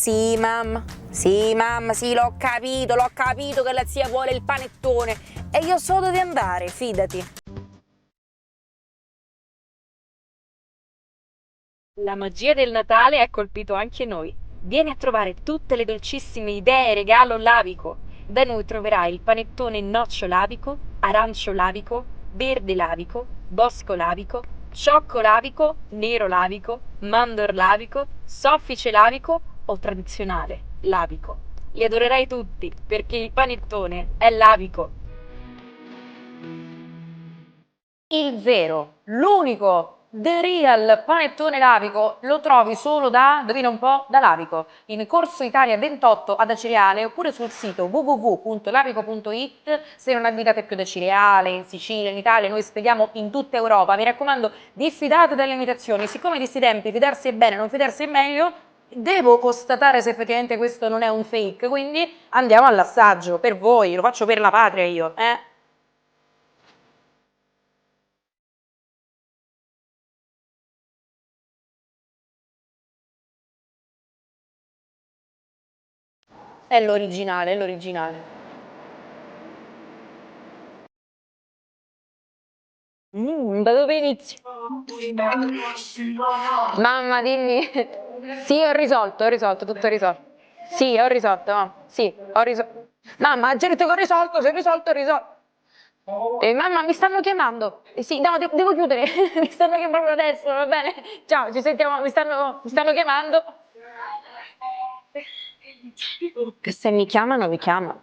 Sì, mamma, sì, l'ho capito che la zia vuole il panettone e io so dove andare, fidati. La magia del Natale ha colpito anche noi. Vieni a trovare tutte le dolcissime idee regalo lavico. Da noi troverai il panettone noccio lavico, arancio lavico, verde lavico, bosco lavico, sciocco lavico, nero lavico, mandor lavico, soffice lavico o tradizionale lavico. Li adorerai tutti perché il panettone è lavico. Il vero, l'unico, the real panettone lavico lo trovi solo da, indovina un po', da Lavico, in Corso Italia 28 ad Acireale oppure sul sito www.lavico.it. Se non abitate più ad Acireale, in Sicilia, in Italia, noi spediamo in tutta Europa. Mi raccomando, diffidate dalle imitazioni, siccome di questi tempi fidarsi è bene, non fidarsi è meglio, devo constatare se effettivamente questo non è un fake, quindi andiamo all'assaggio, per voi, lo faccio per la patria io, eh? È l'originale, è l'originale. Da dove inizio? Mamma, dimmi. Sì, ho risolto, tutto risolto. Sì, ho risolto, mamma. Sì, ho risolto. Mamma, ha già detto che ho risolto, se ho risolto, ho risolto. Mamma, mi stanno chiamando. Sì, no, devo chiudere. Mi stanno chiamando adesso, va bene? Ciao, ci sentiamo, mi stanno chiamando. Che se mi chiamano, mi chiamano.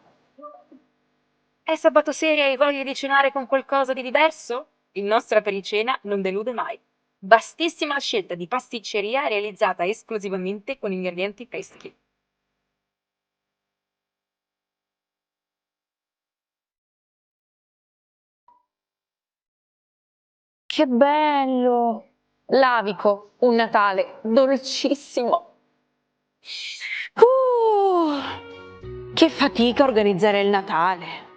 È sabato sera e hai voglia di cenare con qualcosa di diverso? Il nostro apericena non delude mai. Vastissima scelta di pasticceria realizzata esclusivamente con ingredienti freschi. Che bello! Lavico, un Natale dolcissimo. Che fatica organizzare il Natale.